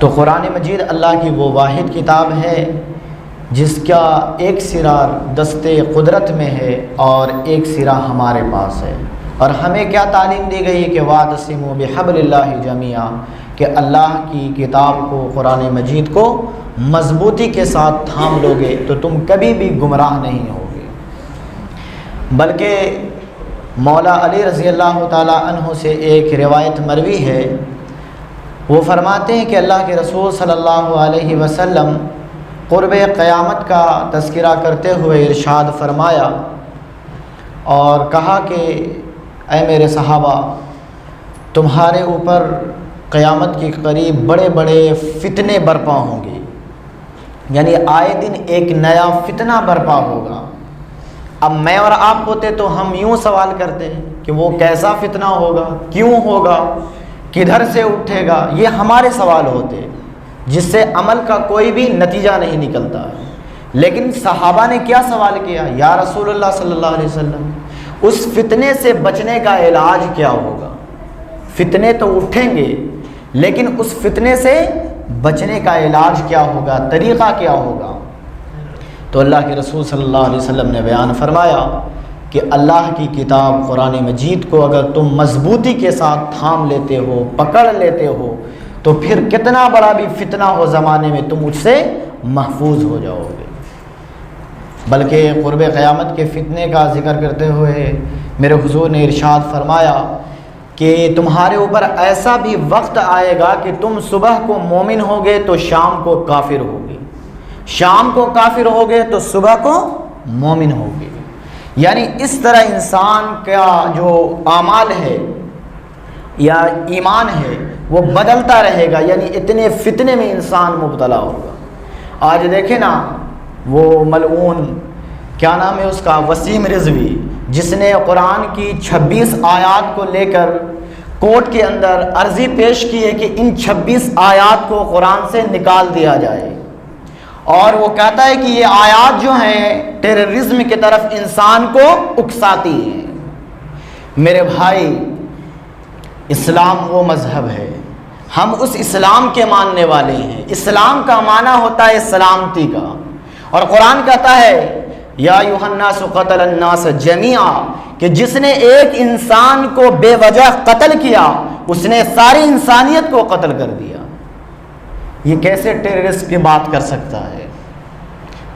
تو قرآن مجید اللہ کی وہ واحد کتاب ہے جس کا ایک سرا دستے قدرت میں ہے اور ایک سرا ہمارے پاس ہے۔ اور ہمیں کیا تعلیم دی گئی ہے کہ وَاعْتَصِمُوا بِحَبْلِ اللَّهِ جَمِيعًا، کہ اللہ کی کتاب کو، قرآن مجید کو مضبوطی کے ساتھ تھام لو گے تو تم کبھی بھی گمراہ نہیں ہوگے۔ بلکہ مولا علی رضی اللہ تعالی عنہ سے ایک روایت مروی ہے، وہ فرماتے ہیں کہ اللہ کے رسول صلی اللہ علیہ وسلم قرب قیامت کا تذکرہ کرتے ہوئے ارشاد فرمایا اور کہا کہ اے میرے صحابہ، تمہارے اوپر قیامت کے قریب بڑے بڑے فتنے برپا ہوں گے، یعنی آئے دن ایک نیا فتنہ برپا ہوگا۔ اب میں اور آپ ہوتے تو ہم یوں سوال کرتے ہیں کہ وہ کیسا فتنہ ہوگا، کیوں ہوگا، کدھر سے اٹھے گا، یہ ہمارے سوال ہوتے جس سے عمل کا کوئی بھی نتیجہ نہیں نکلتا ہے۔ لیکن صحابہ نے کیا سوال کیا، یا رسول اللہ صلی اللہ علیہ وسلم، اس فتنے سے بچنے کا علاج کیا ہوگا؟ فتنے تو اٹھیں گے لیکن اس فتنے سے بچنے کا علاج کیا ہوگا، طریقہ کیا ہوگا؟ تو اللہ کے رسول صلی اللہ علیہ وسلم نے بیان فرمایا کہ اللہ کی کتاب قرآن مجید کو اگر تم مضبوطی کے ساتھ تھام لیتے ہو، پکڑ لیتے ہو، تو پھر کتنا بڑا بھی فتنہ ہو زمانے میں تم اس سے محفوظ ہو جاؤ گے۔ بلکہ قرب قیامت کے فتنے کا ذکر کرتے ہوئے میرے حضور نے ارشاد فرمایا کہ تمہارے اوپر ایسا بھی وقت آئے گا کہ تم صبح کو مومن ہوگے تو شام کو کافر ہوگے، شام کو کافر ہوگے تو صبح کو مومن ہوگے۔ یعنی اس طرح انسان کا جو اعمال ہے یا ایمان ہے وہ بدلتا رہے گا، یعنی اتنے فتنے میں انسان مبتلا ہوگا۔ آج دیکھیں نا، وہ ملعون کیا نام ہے اس کا، وسیم رضوی، جس نے قرآن کی 26 آیات کو لے کر کورٹ کے اندر عرضی پیش کی ہے کہ ان 26 آیات کو قرآن سے نکال دیا جائے، اور وہ کہتا ہے کہ یہ آیات جو ہیں ٹیررزم کی طرف انسان کو اکساتی ہیں۔ میرے بھائی، اسلام وہ مذہب ہے، ہم اس اسلام کے ماننے والے ہیں۔ اسلام کا معنی ہوتا ہے سلامتی کا، اور قرآن کہتا ہے یا ایھا الناس قتل الناس جمیعا، کہ جس نے ایک انسان کو بے وجہ قتل کیا اس نے ساری انسانیت کو قتل کر دیا۔ یہ کیسے ٹیررسٹ کی بات کر سکتا ہے؟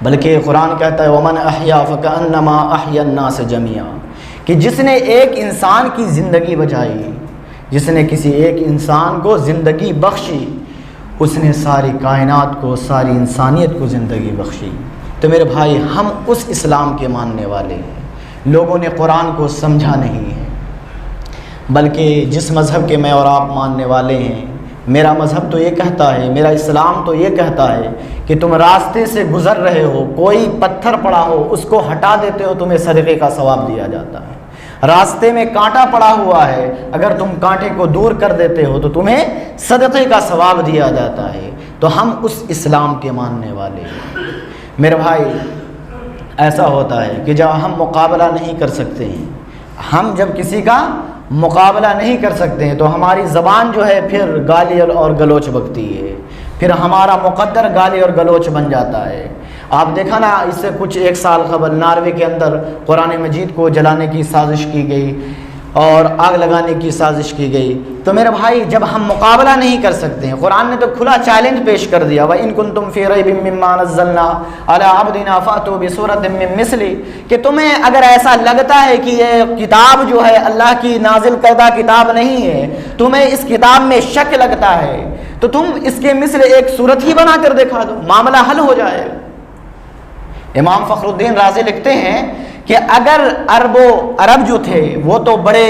بلکہ قرآن کہتا ہے ومن احیا فکأنما احیا الناس جمیعا، کہ جس نے ایک انسان کی زندگی بچائی، جس نے کسی ایک انسان کو زندگی بخشی، اس نے ساری کائنات کو، ساری انسانیت کو زندگی بخشی۔ تو میرے بھائی، ہم اس اسلام کے ماننے والے ہیں۔ لوگوں نے قرآن کو سمجھا نہیں ہے، بلکہ جس مذہب کے میں اور آپ ماننے والے ہیں، میرا مذہب تو یہ کہتا ہے، میرا اسلام تو یہ کہتا ہے کہ تم راستے سے گزر رہے ہو، کوئی پتھر پڑا ہو اس کو ہٹا دیتے ہو، تمہیں صدقے کا ثواب دیا جاتا ہے۔ راستے میں کانٹا پڑا ہوا ہے، اگر تم کانٹے کو دور کر دیتے ہو تو تمہیں صدقے کا ثواب دیا جاتا ہے۔ تو ہم اس اسلام کے ماننے والے ہیں۔ میرے بھائی، ایسا ہوتا ہے کہ جب ہم مقابلہ نہیں کر سکتے ہیں، ہم جب کسی کا مقابلہ نہیں کر سکتے ہیں تو ہماری زبان جو ہے پھر گالی اور گلوچ بکتی ہے، پھر ہمارا مقدر گالی اور گلوچ بن جاتا ہے۔ آپ دیکھا نا، اس سے کچھ ایک سال قبل ناروے کے اندر قرآن مجید کو جلانے کی سازش کی گئی اور آگ لگانے کی سازش کی گئی۔ تو میرے بھائی، جب ہم مقابلہ نہیں کر سکتے ہیں، قرآن نے تو کھلا چیلنج پیش کر دیا وَإِن كُنتُمْ فِي رَيْبٍ مِّمَّا نَزَّلْنَا عَلَىٰ عَبْدِنَا فَأْتُوا بِسُورَةٍ مِّن مِّثْلِهِ، کہ تمہیں اگر ایسا لگتا ہے کہ یہ کتاب جو ہے اللہ کی نازل کردہ کتاب نہیں ہے، تمہیں اس کتاب میں شک لگتا ہے، تو تم اس کے مثل ایک صورت ہی بنا کر دکھا دو، معاملہ حل ہو جائے۔ امام فخر الدین رازی لکھتے ہیں کہ اگر عرب جو تھے وہ تو بڑے،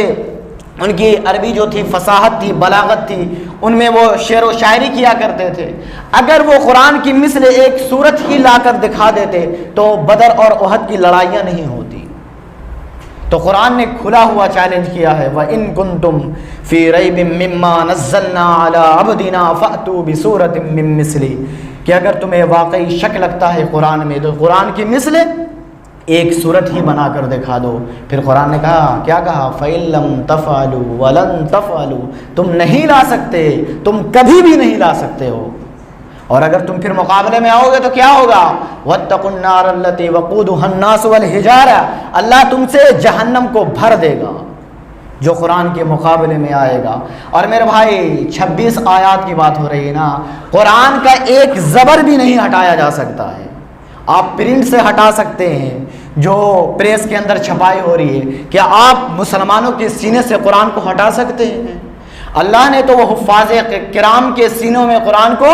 ان کی عربی جو تھی فصاحت تھی، بلاغت تھی، ان میں وہ شعر و شاعری کیا کرتے تھے، اگر وہ قرآن کی مثل ایک صورت ہی لا کر دکھا دیتے تو بدر اور احد کی لڑائیاں نہیں ہوتی۔ تو قرآن نے کھلا ہوا چیلنج کیا ہے وَإِن كُنتُمْ فِي رَيْبٍ مِّمَّا نَزَّلْنَا عَلَىٰ عَبْدِنَا فَأْتُوا بِسُورَةٍ مِّن مِّثْلِهِ، کہ اگر تمہیں واقعی شک لگتا ہے قرآن میں تو قرآن کی مثل ایک صورت ہی بنا کر دکھا دو۔ پھر قرآن نے کہا، کیا کہا، فَإِن لَّمْ تَفْعَلُوا وَلَن تَفْعَلُوا، تم نہیں لا سکتے، تم کبھی بھی نہیں لا سکتے ہو۔ اور اگر تم پھر مقابلے میں آؤ گے تو کیا ہوگا؟ وَاتَّقُوا النَّارَ الَّتِي وَقُودُهَا النَّاسُ وَالْحِجَارَةُ، اللہ تم سے جہنم کو بھر دے گا جو قرآن کے مقابلے میں آئے گا۔ اور میرے بھائی 26 آیات کی بات ہو رہی ہے نا، قرآن کا ایک زبر بھی نہیں ہٹایا جا سکتا ہے۔ آپ پرنٹ سے ہٹا سکتے ہیں جو پریس کے اندر چھپائی ہو رہی ہے، کیا آپ مسلمانوں کے سینے سے قرآن کو ہٹا سکتے ہیں؟ اللہ نے تو وہ حفاظ کرام کے سینوں میں قرآن کو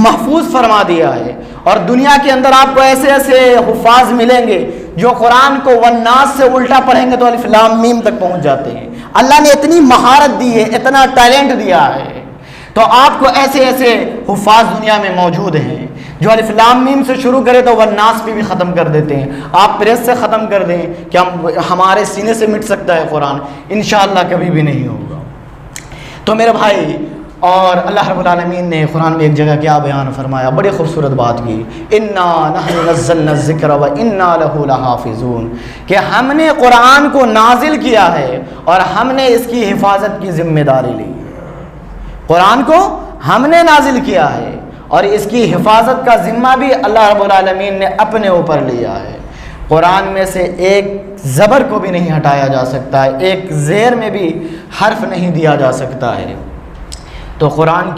محفوظ فرما دیا ہے، اور دنیا کے اندر آپ کو ایسے ایسے حفاظ ملیں گے جو قرآن کو والناس سے الٹا پڑھیں گے تو الف لام میم تک پہنچ جاتے ہیں۔ اللہ نے اتنی مہارت دی ہے، اتنا ٹیلنٹ دیا ہے، تو آپ کو ایسے ایسے حفاظ دنیا میں موجود ہیں جو الف لام میم سے شروع کرے تو والناس پہ بھی ختم کر دیتے ہیں۔ آپ پریس سے ختم کر دیں، کہ ہمارے سینے سے مٹ سکتا ہے قرآن؟ انشاءاللہ کبھی بھی نہیں ہوگا۔ تو میرے بھائی، اور اللہ رب العالمین نے قرآن میں ایک جگہ کیا بیان فرمایا، بڑی خوبصورت بات کی، انا نحن نزلنا الذکر وانا لہ لحافظون، کہ ہم نے قرآن کو نازل کیا ہے اور ہم نے اس کی حفاظت کی ذمہ داری لی ہے۔ قرآن کو ہم نے نازل کیا ہے اور اس کی حفاظت کا ذمہ بھی اللہ رب العالمین نے اپنے اوپر لیا ہے۔ قرآن میں سے ایک زبر کو بھی نہیں ہٹایا جا سکتا ہے، ایک زیر میں بھی حرف نہیں دیا جا سکتا ہے۔ تو قرآن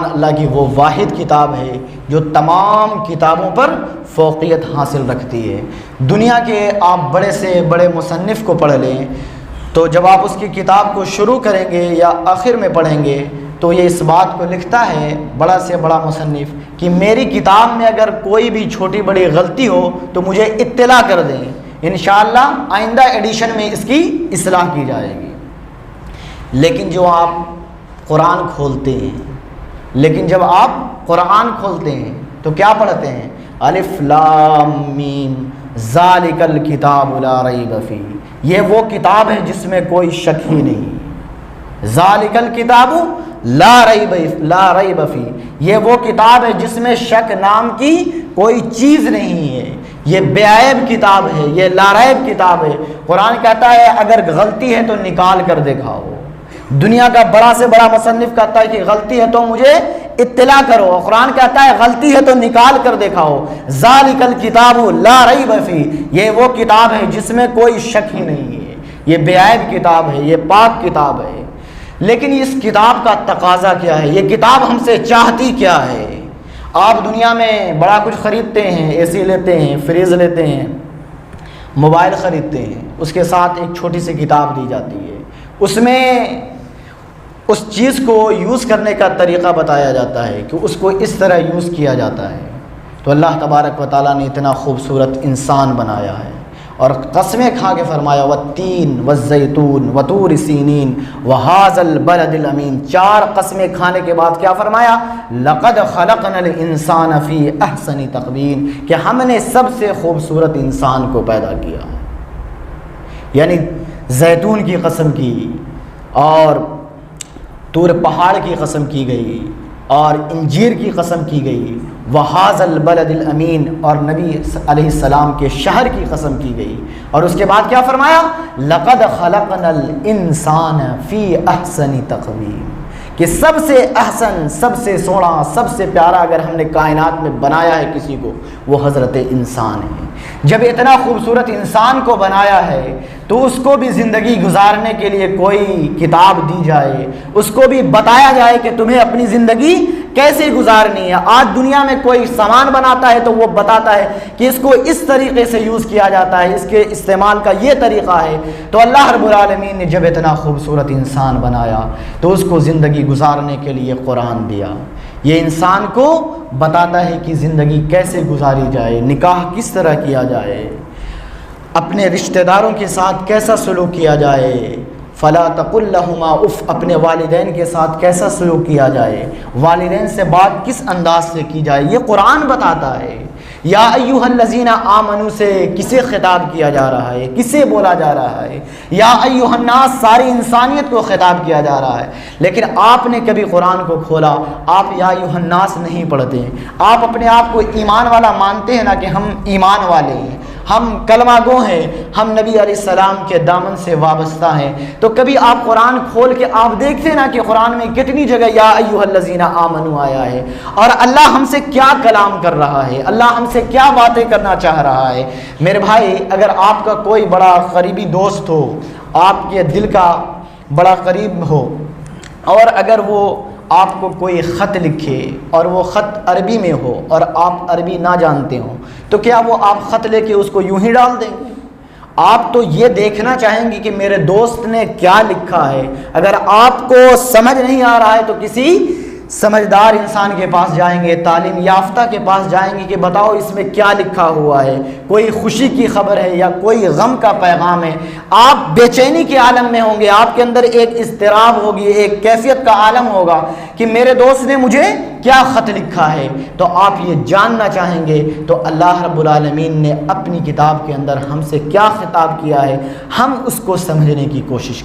اللہ کی وہ واحد کتاب ہے جو تمام کتابوں پر فوقیت حاصل رکھتی ہے۔ دنیا کے آپ بڑے سے بڑے مصنف کو پڑھ لیں تو جب آپ اس کی کتاب کو شروع کریں گے یا آخر میں پڑھیں گے تو یہ اس بات کو لکھتا ہے بڑا سے بڑا مصنف کہ میری کتاب میں اگر کوئی بھی چھوٹی بڑی غلطی ہو تو مجھے اطلاع کر دیں، انشاءاللہ آئندہ ایڈیشن میں اس کی اصلاح کی جائے گی۔ لیکن جب آپ قرآن کھولتے ہیں تو کیا پڑھتے ہیں؟ الف لام میم ذالک الکتاب لا ریب فیہ، یہ وہ کتاب ہے جس میں کوئی شک ہی نہیں۔ ذالک الکتاب لا ریب فیہ، یہ وہ کتاب ہے جس میں شک نام کی کوئی چیز نہیں ہے، یہ بے عیب کتاب ہے، یہ لا ریب کتاب ہے۔ قرآن کہتا ہے اگر غلطی ہے تو نکال کر دکھاؤ۔ دنیا کا بڑا سے بڑا مصنف کہتا ہے کہ غلطی ہے تو مجھے اطلاع کرو، قرآن کہتا ہے غلطی ہے تو نکال کر دکھاؤ۔ ذالک الکتاب لا ریب فیہ، یہ وہ کتاب ہے جس میں کوئی شک ہی نہیں ہے، یہ بے عیب کتاب ہے، یہ پاک کتاب ہے۔ لیکن اس کتاب کا تقاضا کیا ہے؟ یہ کتاب ہم سے چاہتی کیا ہے؟ آپ دنیا میں بڑا کچھ خریدتے ہیں، اے سی لیتے ہیں، فریز لیتے ہیں، موبائل خریدتے ہیں، اس کے ساتھ ایک چھوٹی سی کتاب دی جاتی ہے، اس میں اس چیز کو یوز کرنے کا طریقہ بتایا جاتا ہے کہ اس کو اس طرح یوز کیا جاتا ہے۔ تو اللہ تبارک و تعالیٰ نے اتنا خوبصورت انسان بنایا ہے اور قسمیں کھا کے فرمایا والتین والزیتون وطور سینین وہذا البلد الامین، 4 قسمیں کھانے کے بعد کیا فرمایا؟ لقد خلقنا الانسان فی احسن تقویم، کہ ہم نے سب سے خوبصورت انسان کو پیدا کیا۔ یعنی زیتون کی قسم کی اور طور پہاڑ کی قسم کی گئی اور انجیر کی قسم کی گئی، وہذا البلد الامین، اور نبی علیہ السلام کے شہر کی قسم کی گئی، اور اس کے بعد کیا فرمایا؟ لقد خلقنا الانسان فی احسن تقویم، کہ سب سے احسن، سب سے سونا، سب سے پیارا اگر ہم نے کائنات میں بنایا ہے کسی کو وہ حضرت انسان ہے۔ جب اتنا خوبصورت انسان کو بنایا ہے تو اس کو بھی زندگی گزارنے کے لیے کوئی کتاب دی جائے، اس کو بھی بتایا جائے کہ تمہیں اپنی زندگی کیسے گزارنی ہے۔ آج دنیا میں کوئی سامان بناتا ہے تو وہ بتاتا ہے کہ اس کو اس طریقے سے یوز کیا جاتا ہے، اس کے استعمال کا یہ طریقہ ہے۔ تو اللہ رب العالمین نے جب اتنا خوبصورت انسان بنایا تو اس کو زندگی گزارنے کے لیے قرآن دیا۔ یہ انسان کو بتاتا ہے کہ زندگی کیسے گزاری جائے، نکاح کس طرح کیا جائے، اپنے رشتہ داروں کے ساتھ کیسا سلوک کیا جائے، فلا تقل لہما اف، اپنے والدین کے ساتھ کیسا سلوک کیا جائے، والدین سے بات کس انداز سے کی جائے، یہ قرآن بتاتا ہے۔ یا ایھا الذین آمنوا سے کسے خطاب کیا جا رہا ہے، کسے بولا جا رہا ہے؟ یا ایھا الناس، ساری انسانیت کو خطاب کیا جا رہا ہے۔ لیکن آپ نے کبھی قرآن کو کھولا، آپ یا ایھا الناس نہیں پڑھتے، آپ اپنے آپ کو ایمان والا مانتے ہیں نا کہ ہم ایمان والے ہیں، ہم کلمہ گو ہیں، ہم نبی علیہ السلام کے دامن سے وابستہ ہیں۔ تو کبھی آپ قرآن کھول کے آپ دیکھتے نا کہ قرآن میں کتنی جگہ یا ایھا الذین آمنوا آیا ہے، اور اللہ ہم سے کیا کلام کر رہا ہے، اللہ ہم سے کیا باتیں کرنا چاہ رہا ہے۔ میرے بھائی، اگر آپ کا کوئی بڑا قریبی دوست ہو، آپ کے دل کا بڑا قریب ہو، اور اگر وہ آپ کو کوئی خط لکھے اور وہ خط عربی میں ہو اور آپ عربی نہ جانتے ہوں، تو کیا وہ آپ خط لے کے اس کو یوں ہی ڈال دیں گے؟ آپ تو یہ دیکھنا چاہیں گے کہ میرے دوست نے کیا لکھا ہے۔ اگر آپ کو سمجھ نہیں آ رہا ہے تو کسی سمجھدار انسان کے پاس جائیں گے، تعلیم یافتہ کے پاس جائیں گے کہ بتاؤ اس میں کیا لکھا ہوا ہے، کوئی خوشی کی خبر ہے یا کوئی غم کا پیغام ہے۔ آپ بے چینی کے عالم میں ہوں گے، آپ کے اندر ایک اضطراب ہوگی، ایک کیفیت کا عالم ہوگا کہ میرے دوست نے مجھے کیا خط لکھا ہے۔ تو آپ یہ جاننا چاہیں گے تو اللہ رب العالمین نے اپنی کتاب کے اندر ہم سے کیا خطاب کیا ہے، ہم اس کو سمجھنے کی کوشش